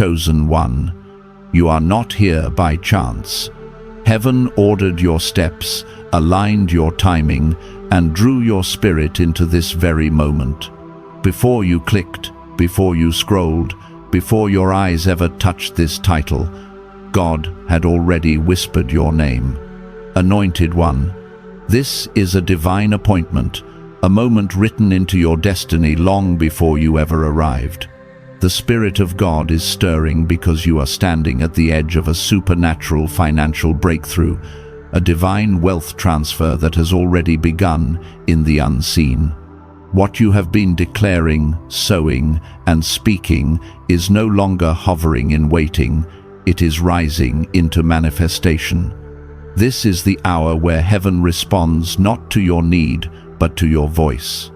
chosen one. You are not here by chance. Heaven ordered your steps, aligned your timing, and drew your spirit into this very moment. Before you clicked, before you scrolled, before your eyes ever touched this title, God had already whispered your name. Anointed One. This is a divine appointment, a moment written into your destiny long before you ever arrived. The Spirit of God is stirring because you are standing at the edge of a supernatural financial breakthrough, a divine wealth transfer that has already begun in the unseen. What you have been declaring, sowing, and speaking is no longer hovering in waiting, it is rising into manifestation. This is the hour where heaven responds not to your need, but to your voice.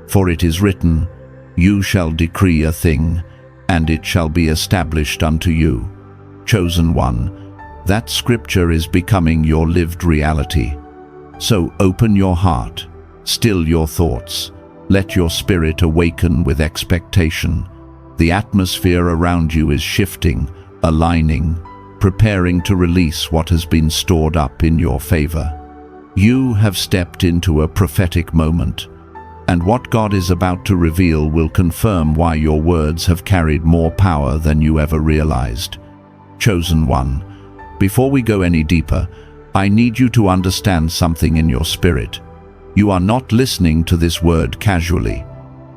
For it is written, "You shall decree a thing, and it shall be established unto you." Chosen one, that scripture is becoming your lived reality. So open your heart, still your thoughts, let your spirit awaken with expectation. The atmosphere around you is shifting, aligning, preparing to release what has been stored up in your favor. You have stepped into a prophetic moment, and what God is about to reveal will confirm why your words have carried more power than you ever realized. Chosen one, before we go any deeper, I need you to understand something in your spirit. You are not listening to this word casually.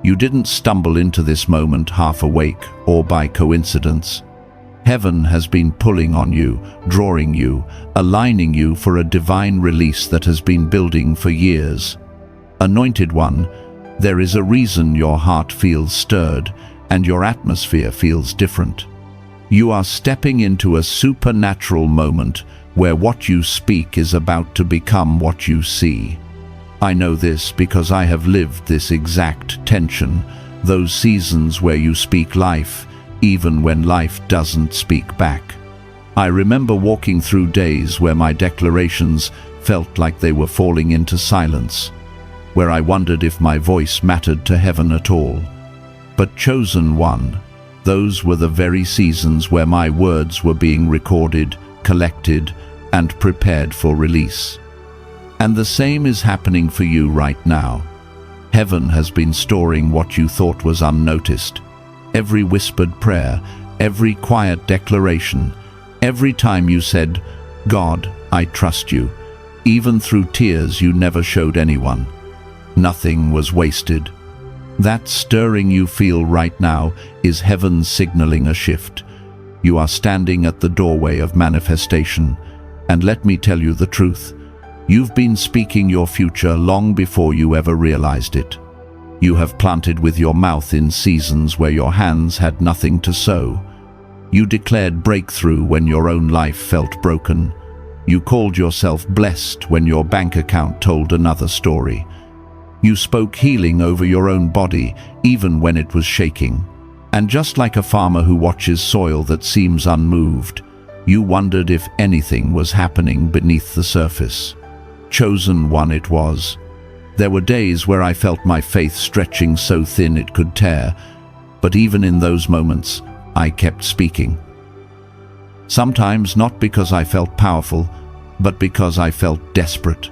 You didn't stumble into this moment half awake or by coincidence. Heaven has been pulling on you, drawing you, aligning you for a divine release that has been building for years. Anointed One, there is a reason your heart feels stirred and your atmosphere feels different. You are stepping into a supernatural moment where what you speak is about to become what you see. I know this because I have lived this exact tension, those seasons where you speak life, even when life doesn't speak back. I remember walking through days where my declarations felt like they were falling into silence, where I wondered if my voice mattered to heaven at all. But chosen one, those were the very seasons where my words were being recorded, collected, and prepared for release. And the same is happening for you right now. Heaven has been storing what you thought was unnoticed. Every whispered prayer, every quiet declaration, every time you said, "God, I trust you," even through tears you never showed anyone. Nothing was wasted. That stirring you feel right now is heaven signaling a shift. You are standing at the doorway of manifestation, and let me tell you the truth. You've been speaking your future long before you ever realized it. You have planted with your mouth in seasons where your hands had nothing to sow. You declared breakthrough when your own life felt broken. You called yourself blessed when your bank account told another story. You spoke healing over your own body, even when it was shaking. And just like a farmer who watches soil that seems unmoved, you wondered if anything was happening beneath the surface. Chosen one it was. There were days where I felt my faith stretching so thin it could tear, but even in those moments, I kept speaking. Sometimes not because I felt powerful, but because I felt desperate.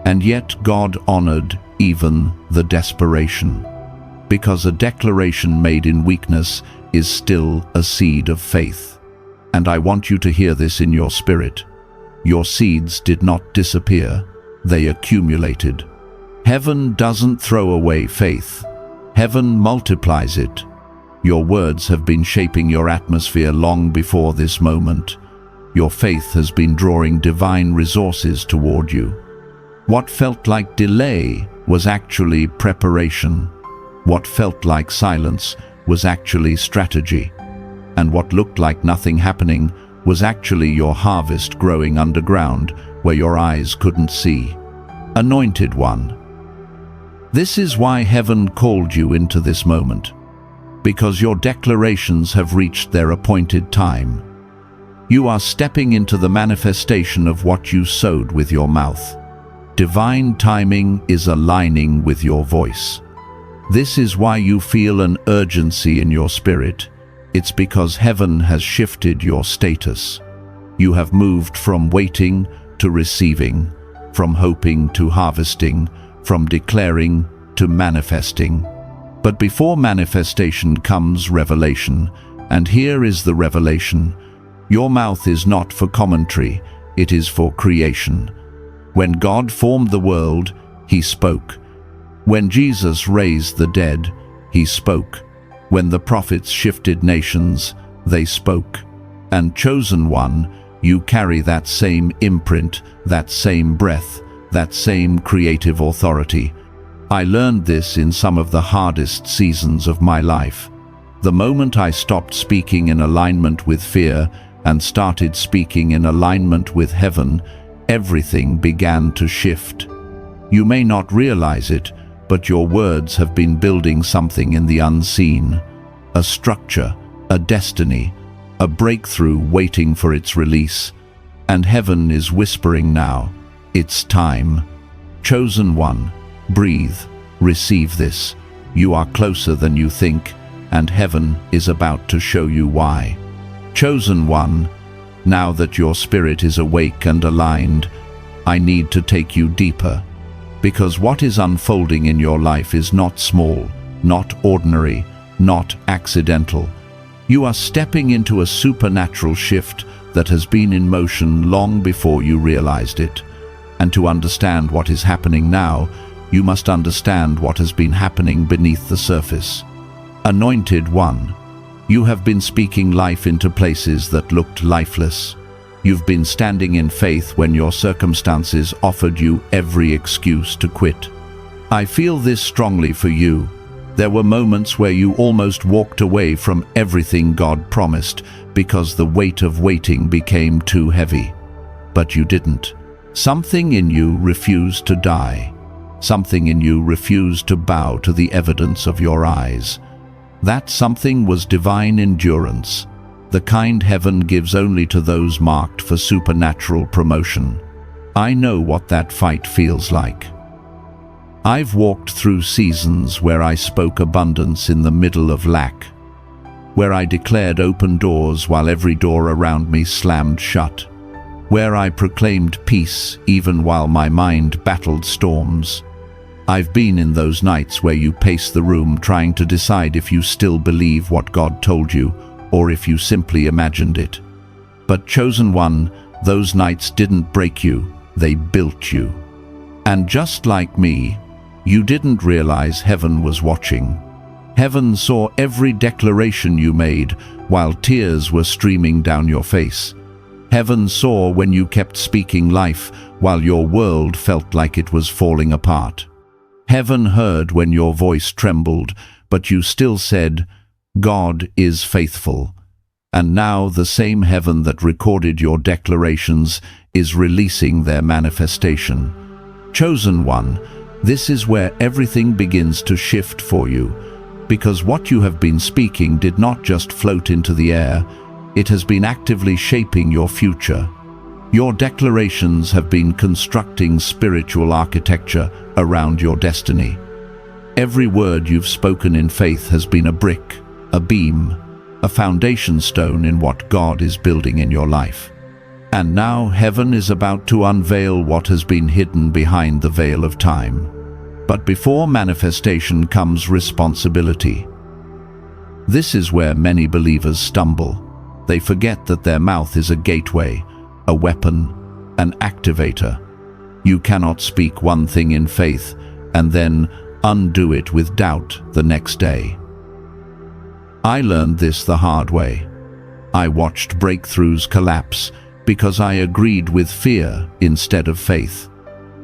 And yet God honored even the desperation, because a declaration made in weakness is still a seed of faith. And I want you to hear this in your spirit. Your seeds did not disappear, they accumulated. Heaven doesn't throw away faith. Heaven multiplies it. Your words have been shaping your atmosphere long before this moment. Your faith has been drawing divine resources toward you. What felt like delay was actually preparation. What felt like silence was actually strategy. And what looked like nothing happening was actually your harvest growing underground where your eyes couldn't see. Anointed One. This is why heaven called you into this moment, because your declarations have reached their appointed time. You are stepping into the manifestation of what you sowed with your mouth. Divine timing is aligning with your voice. This is why you feel an urgency in your spirit. It's because heaven has shifted your status. You have moved from waiting to receiving, from hoping to harvesting, from declaring to manifesting. But before manifestation comes revelation, and here is the revelation. Your mouth is not for commentary, it is for creation. When God formed the world, He spoke. When Jesus raised the dead, He spoke. When the prophets shifted nations, they spoke. And chosen one, you carry that same imprint, that same breath, that same creative authority. I learned this in some of the hardest seasons of my life. The moment I stopped speaking in alignment with fear and started speaking in alignment with heaven, everything began to shift. You may not realize it, but your words have been building something in the unseen. A structure, a destiny, a breakthrough waiting for its release. And heaven is whispering now, it's time. Chosen one, breathe, receive this. You are closer than you think, and heaven is about to show you why. Chosen one, now that your spirit is awake and aligned, I need to take you deeper. Because what is unfolding in your life is not small, not ordinary, not accidental. You are stepping into a supernatural shift that has been in motion long before you realized it. And to understand what is happening now, you must understand what has been happening beneath the surface. Anointed one, you have been speaking life into places that looked lifeless. You've been standing in faith when your circumstances offered you every excuse to quit. I feel this strongly for you. There were moments where you almost walked away from everything God promised because the weight of waiting became too heavy. But you didn't. Something in you refused to die. Something in you refused to bow to the evidence of your eyes. That something was divine endurance, the kind heaven gives only to those marked for supernatural promotion. I know what that fight feels like. I've walked through seasons where I spoke abundance in the middle of lack, where I declared open doors while every door around me slammed shut, where I proclaimed peace even while my mind battled storms. I've been in those nights where you pace the room trying to decide if you still believe what God told you or if you simply imagined it. But chosen one, those nights didn't break you, they built you. And just like me, you didn't realize heaven was watching. Heaven saw every declaration you made while tears were streaming down your face. Heaven saw when you kept speaking life while your world felt like it was falling apart. Heaven heard when your voice trembled, but you still said, God is faithful. And now the same heaven that recorded your declarations is releasing their manifestation. Chosen one, this is where everything begins to shift for you, because what you have been speaking did not just float into the air, it has been actively shaping your future. Your declarations have been constructing spiritual architecture around your destiny. Every word you've spoken in faith has been a brick, a beam, a foundation stone in what God is building in your life. And now heaven is about to unveil what has been hidden behind the veil of time. But before manifestation comes responsibility. This is where many believers stumble. They forget that their mouth is a gateway, a weapon, an activator. You cannot speak one thing in faith and then undo it with doubt the next day. I learned this the hard way. I watched breakthroughs collapse because I agreed with fear instead of faith.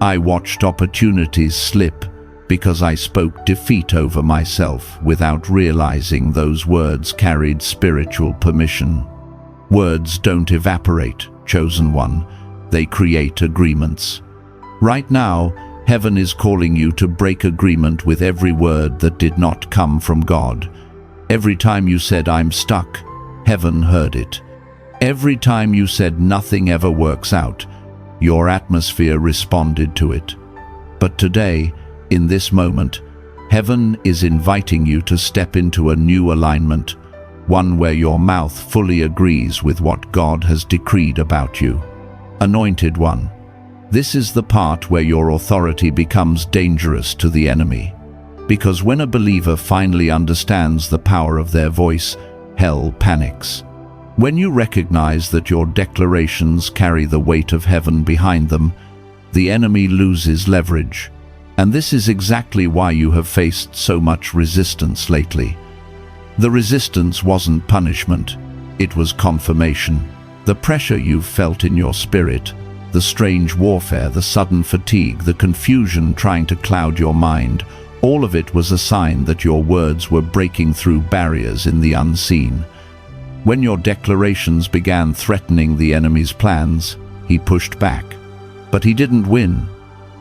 I watched opportunities slip because I spoke defeat over myself without realizing those words carried spiritual permission. Words don't evaporate, chosen one. They create agreements. Right now, heaven is calling you to break agreement with every word that did not come from God. Every time you said, I'm stuck, heaven heard it. Every time you said nothing ever works out, your atmosphere responded to it. But today, in this moment, heaven is inviting you to step into a new alignment, one where your mouth fully agrees with what God has decreed about you. Anointed one, this is the part where your authority becomes dangerous to the enemy. Because when a believer finally understands the power of their voice, hell panics. When you recognize that your declarations carry the weight of heaven behind them, the enemy loses leverage. And this is exactly why you have faced so much resistance lately. The resistance wasn't punishment, it was confirmation. The pressure you've felt in your spirit, the strange warfare, the sudden fatigue, the confusion trying to cloud your mind, all of it was a sign that your words were breaking through barriers in the unseen. When your declarations began threatening the enemy's plans, he pushed back. But he didn't win.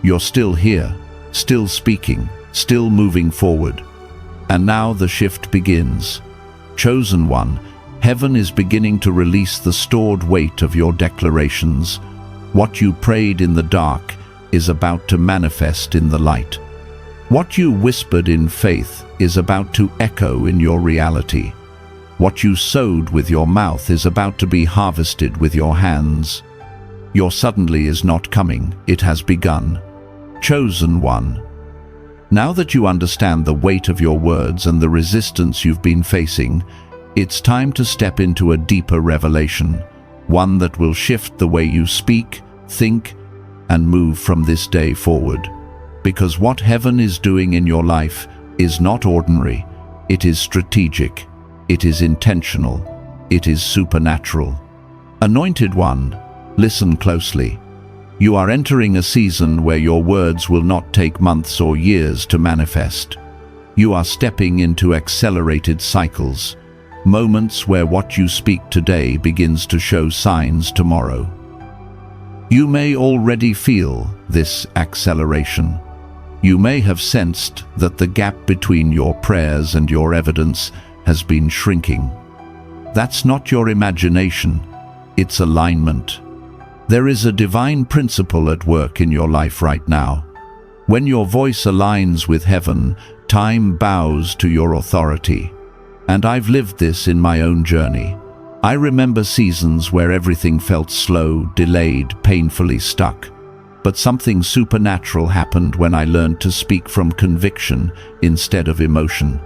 You're still here, still speaking, still moving forward. And now the shift begins. Chosen one, heaven is beginning to release the stored weight of your declarations. What you prayed in the dark is about to manifest in the light. What you whispered in faith is about to echo in your reality. What you sowed with your mouth is about to be harvested with your hands. Your suddenly is not coming, it has begun. Chosen one, now that you understand the weight of your words and the resistance you've been facing, it's time to step into a deeper revelation, one that will shift the way you speak, think, and move from this day forward. Because what heaven is doing in your life is not ordinary, it is strategic, it is intentional, it is supernatural. Anointed one, listen closely. You are entering a season where your words will not take months or years to manifest. You are stepping into accelerated cycles, moments where what you speak today begins to show signs tomorrow. You may already feel this acceleration. You may have sensed that the gap between your prayers and your evidence has been shrinking. That's not your imagination, it's alignment. There is a divine principle at work in your life right now. When your voice aligns with heaven, time bows to your authority. And I've lived this in my own journey. I remember seasons where everything felt slow, delayed, painfully stuck. But something supernatural happened when I learned to speak from conviction instead of emotion.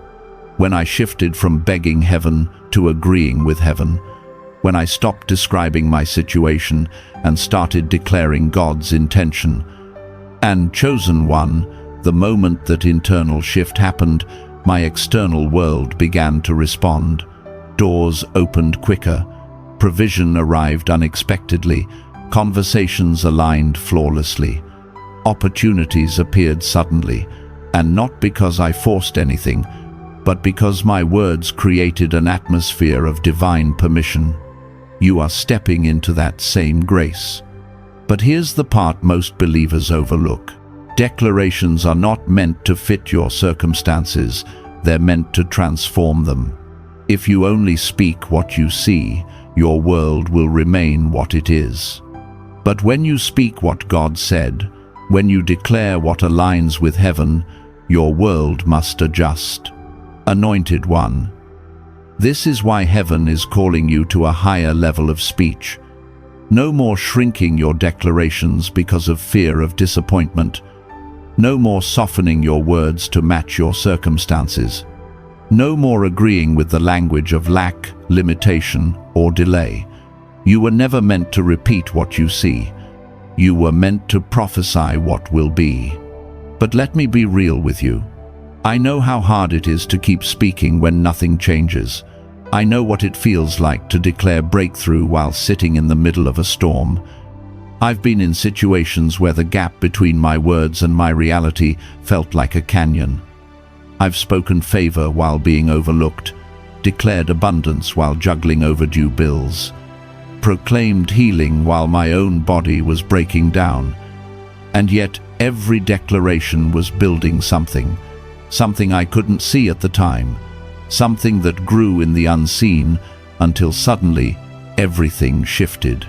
When I shifted from begging heaven to agreeing with heaven. When I stopped describing my situation and started declaring God's intention. And chosen one, the moment that internal shift happened, my external world began to respond. Doors opened quicker, provision arrived unexpectedly, conversations aligned flawlessly. Opportunities appeared suddenly, and not because I forced anything, but because my words created an atmosphere of divine permission. You are stepping into that same grace. But here's the part most believers overlook. Declarations are not meant to fit your circumstances, they're meant to transform them. If you only speak what you see, your world will remain what it is. But when you speak what God said, when you declare what aligns with heaven, your world must adjust. Anointed one, this is why heaven is calling you to a higher level of speech. No more shrinking your declarations because of fear of disappointment. No more softening your words to match your circumstances. No more agreeing with the language of lack, limitation, or delay. You were never meant to repeat what you see. You were meant to prophesy what will be. But let me be real with you. I know how hard it is to keep speaking when nothing changes. I know what it feels like to declare breakthrough while sitting in the middle of a storm. I've been in situations where the gap between my words and my reality felt like a canyon. I've spoken favor while being overlooked, declared abundance while juggling overdue bills, proclaimed healing while my own body was breaking down. And yet every declaration was building something I couldn't see at the time, something that grew in the unseen until suddenly everything shifted.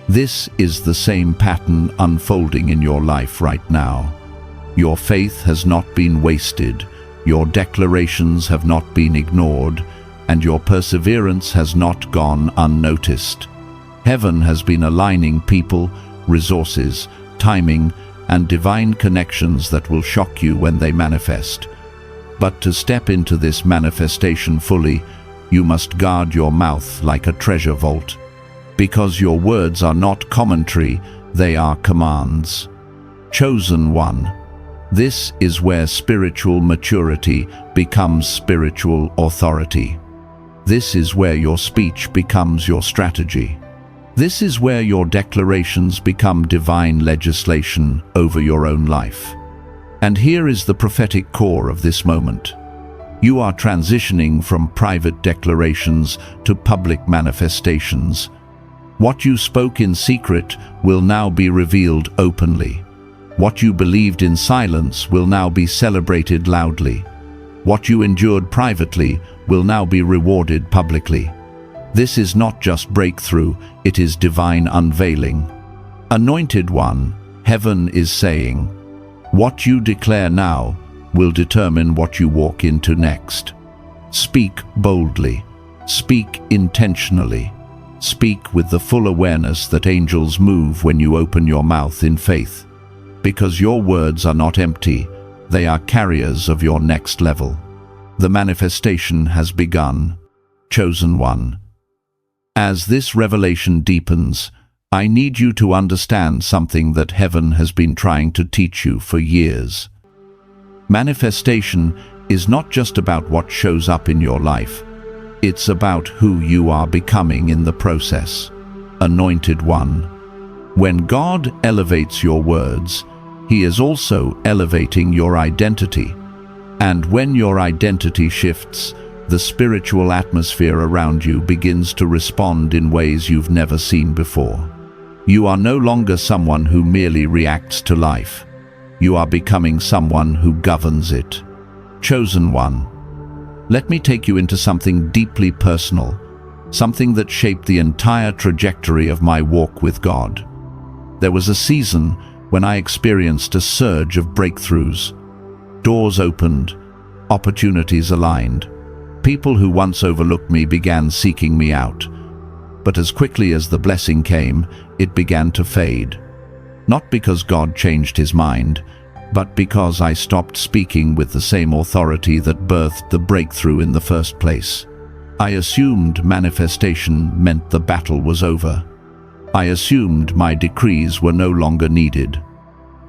This is the same pattern unfolding in your life right now. Your faith has not been wasted. Your declarations have not been ignored. and your perseverance has not gone unnoticed. Heaven has been aligning people, resources, timing, and divine connections that will shock you when they manifest. But to step into this manifestation fully, you must guard your mouth like a treasure vault, because your words are not commentary, they are commands. Chosen one. This is where spiritual maturity becomes spiritual authority. This is where your speech becomes your strategy. This is where your declarations become divine legislation over your own life. And here is the prophetic core of this moment. You are transitioning from private declarations to public manifestations. What you spoke in secret will now be revealed openly. What you believed in silence will now be celebrated loudly. What you endured privately will now be rewarded publicly. This is not just breakthrough, it is divine unveiling. Anointed one, heaven is saying, what you declare now will determine what you walk into next. Speak boldly. Speak intentionally. Speak with the full awareness that angels move when you open your mouth in faith. Because your words are not empty, they are carriers of your next level. The manifestation has begun. Chosen one. As this revelation deepens, I need you to understand something that heaven has been trying to teach you for years. Manifestation is not just about what shows up in your life. It's about who you are becoming in the process. Anointed one. When God elevates your words, He is also elevating your identity. And when your identity shifts, the spiritual atmosphere around you begins to respond in ways you've never seen before. You are no longer someone who merely reacts to life. You are becoming someone who governs it. Chosen one. Let me take you into something deeply personal, something that shaped the entire trajectory of my walk with God. There was a season when I experienced a surge of breakthroughs. Doors opened, opportunities aligned. People who once overlooked me began seeking me out. But as quickly as the blessing came, it began to fade. Not because God changed His mind, but because I stopped speaking with the same authority that birthed the breakthrough in the first place. I assumed manifestation meant the battle was over. I assumed my decrees were no longer needed.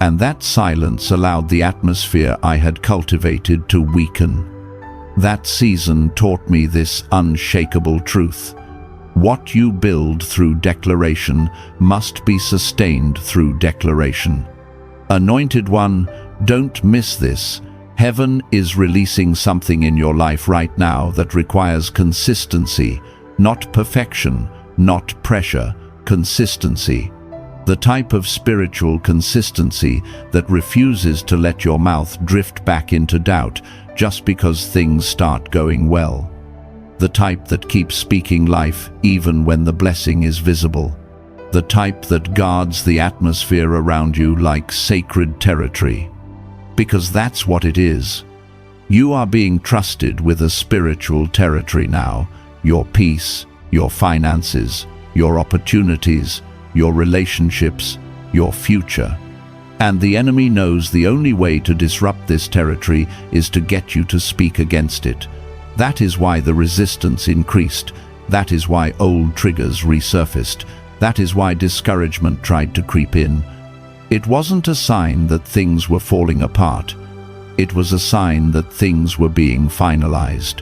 And that silence allowed the atmosphere I had cultivated to weaken. That season taught me this unshakable truth. What you build through declaration must be sustained through declaration. Anointed one, don't miss this. Heaven is releasing something in your life right now that requires consistency, not perfection, not pressure, consistency. The type of spiritual consistency that refuses to let your mouth drift back into doubt just because things start going well. The type that keeps speaking life even when the blessing is visible. The type that guards the atmosphere around you like sacred territory. Because that's what it is. You are being trusted with a spiritual territory now. Your peace, your finances, your opportunities, your relationships, your future. And the enemy knows the only way to disrupt this territory is to get you to speak against it. That is why the resistance increased. That is why old triggers resurfaced. That is why discouragement tried to creep in. It wasn't a sign that things were falling apart. It was a sign that things were being finalized.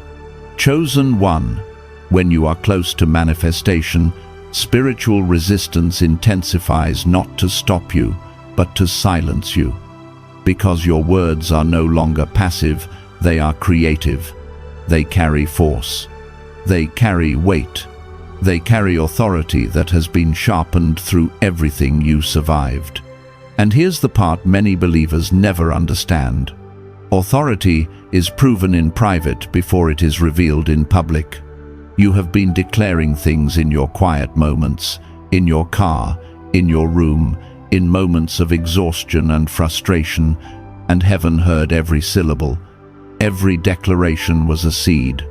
Chosen one. When you are close to manifestation, spiritual resistance intensifies not to stop you, but to silence you. Because your words are no longer passive, they are creative. They carry force. They carry weight. They carry authority that has been sharpened through everything you survived. And here's the part many believers never understand. Authority is proven in private before it is revealed in public. You have been declaring things in your quiet moments, in your car, in your room, in moments of exhaustion and frustration, and heaven heard every syllable. Every declaration was a seed.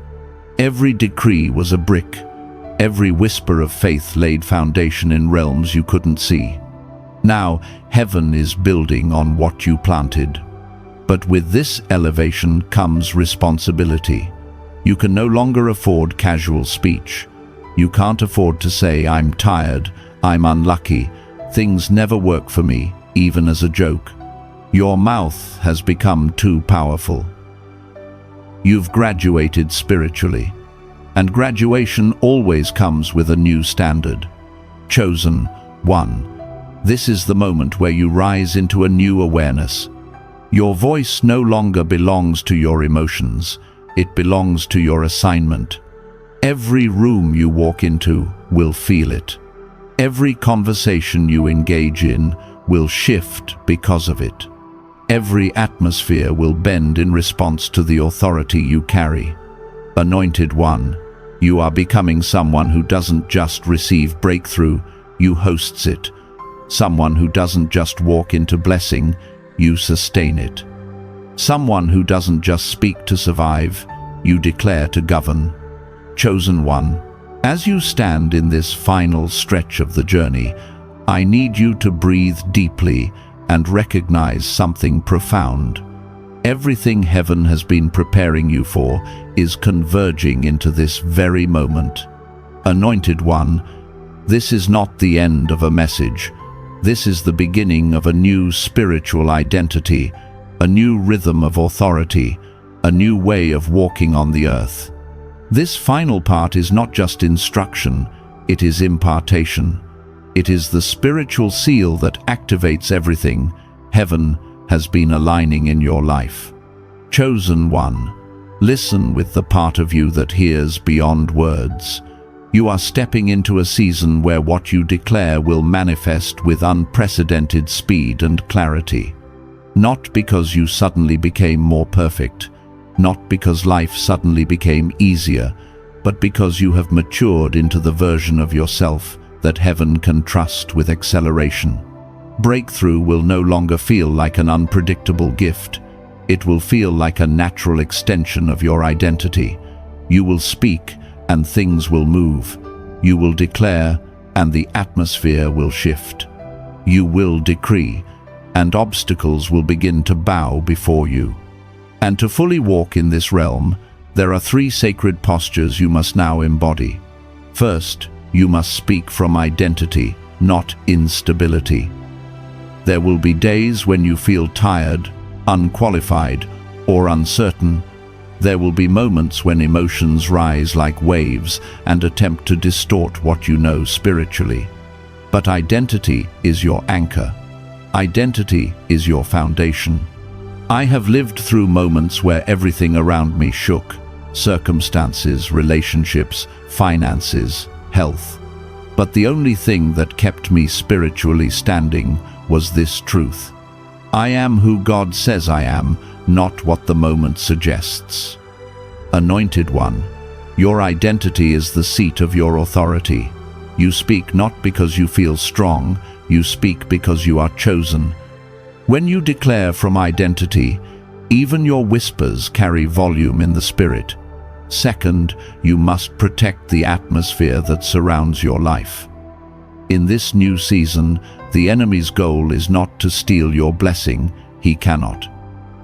Every decree was a brick. Every whisper of faith laid foundation in realms you couldn't see. Now, heaven is building on what you planted. But with this elevation comes responsibility. You can no longer afford casual speech. You can't afford to say, "I'm tired, I'm unlucky, things never work for me," even as a joke. Your mouth has become too powerful. You've graduated spiritually, and graduation always comes with a new standard. Chosen one. This is the moment where you rise into a new awareness. Your voice no longer belongs to your emotions, it belongs to your assignment. Every room you walk into will feel it. Every conversation you engage in will shift because of it. Every atmosphere will bend in response to the authority you carry. Anointed One, you are becoming someone who doesn't just receive breakthrough, you hosts it. Someone who doesn't just walk into blessing, you sustain it. Someone who doesn't just speak to survive, you declare to govern. Chosen One, as you stand in this final stretch of the journey, I need you to breathe deeply and recognize something profound. Everything heaven has been preparing you for is converging into this very moment. Anointed One, this is not the end of a message. This is the beginning of a new spiritual identity, a new rhythm of authority, a new way of walking on the earth. This final part is not just instruction, it is impartation. It is the spiritual seal that activates everything heaven has been aligning in your life. Chosen One, listen with the part of you that hears beyond words. You are stepping into a season where what you declare will manifest with unprecedented speed and clarity. Not because you suddenly became more perfect, not because life suddenly became easier, but because you have matured into the version of yourself that heaven can trust with acceleration. Breakthrough will no longer feel like an unpredictable gift. It will feel like a natural extension of your identity. You will speak, and things will move. You will declare, and the atmosphere will shift. You will decree, and obstacles will begin to bow before you. And to fully walk in this realm, there are 3 sacred postures you must now embody. First, you must speak from identity, not instability. There will be days when you feel tired, unqualified, or uncertain. There will be moments when emotions rise like waves and attempt to distort what you know spiritually. But identity is your anchor. Identity is your foundation. I have lived through moments where everything around me shook: circumstances, relationships, finances, health. But the only thing that kept me spiritually standing was this truth: I am who God says I am, not what the moment suggests. Anointed One, your identity is the seat of your authority. You speak not because you feel strong, you speak because you are chosen. When you declare from identity, even your whispers carry volume in the spirit. Second, you must protect the atmosphere that surrounds your life. In this new season, the enemy's goal is not to steal your blessing. He cannot.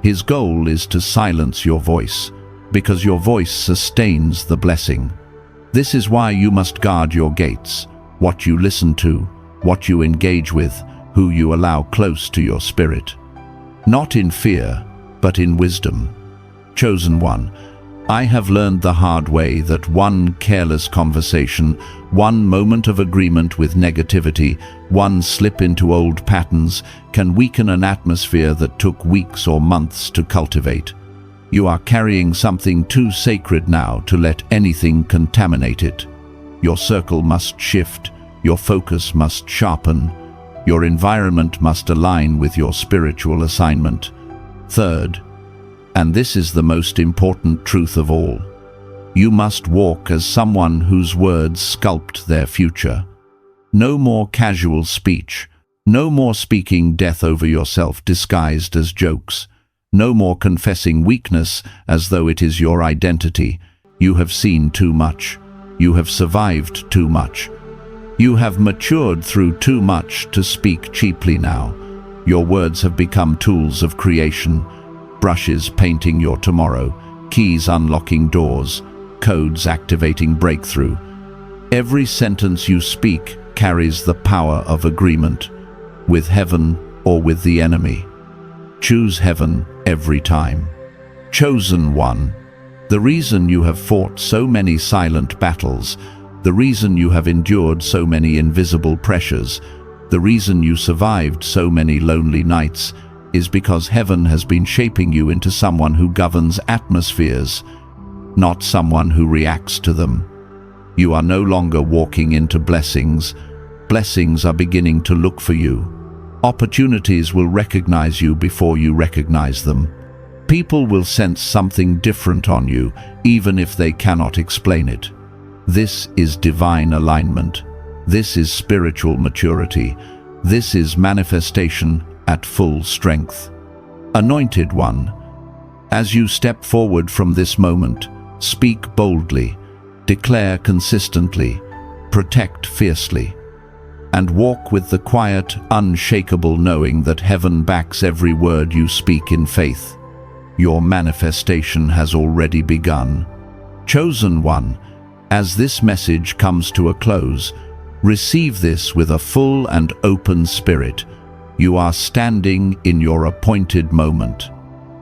His goal is to silence your voice, because your voice sustains the blessing. This is why you must guard your gates, what you listen to, what you engage with, who you allow close to your spirit. Not in fear, but in wisdom. Chosen One, I have learned the hard way that one careless conversation, one moment of agreement with negativity, one slip into old patterns can weaken an atmosphere that took weeks or months to cultivate. You are carrying something too sacred now to let anything contaminate it. Your circle must shift, your focus must sharpen, your environment must align with your spiritual assignment. Third, and this is the most important truth of all, you must walk as someone whose words sculpt their future. No more casual speech, no more speaking death over yourself disguised as jokes, no more confessing weakness as though it is your identity. You have seen too much. You have survived too much. You have matured through too much to speak cheaply now. Your words have become tools of creation, brushes painting your tomorrow, keys unlocking doors, codes activating breakthrough. Every sentence you speak carries the power of agreement, with heaven or with the enemy. Choose heaven every time. Chosen one. The reason you have fought so many silent battles, the reason you have endured so many invisible pressures, the reason you survived so many lonely nights, is because heaven has been shaping you into someone who governs atmospheres, not someone who reacts to them. You are no longer walking into blessings. Blessings are beginning to look for you. Opportunities will recognize you before you recognize them. People will sense something different on you, even if they cannot explain it. This is divine alignment. This is spiritual maturity. This is manifestation at full strength. Anointed one, as you step forward from this moment, speak boldly, declare consistently, protect fiercely, and walk with the quiet, unshakable knowing that heaven backs every word you speak in faith. Your manifestation has already begun. Chosen one, as this message comes to a close, receive this with a full and open spirit. You are standing in your appointed moment.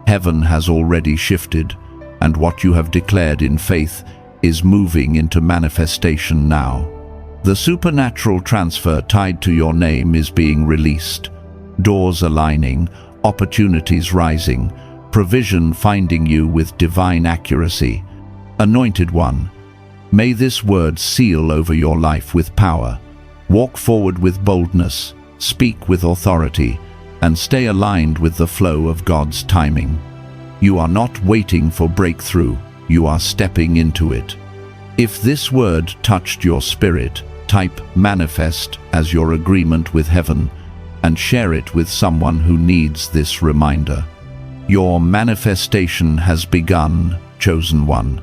Heaven has already shifted, and what you have declared in faith is moving into manifestation now. The supernatural transfer tied to your name is being released. Doors aligning, opportunities rising, provision finding you with divine accuracy. Anointed one, may this word seal over your life with power. Walk forward with boldness, speak with authority, and stay aligned with the flow of God's timing. You are not waiting for breakthrough, you are stepping into it. If this word touched your spirit, type manifest as your agreement with heaven and share it with someone who needs this reminder. Your manifestation has begun, chosen one.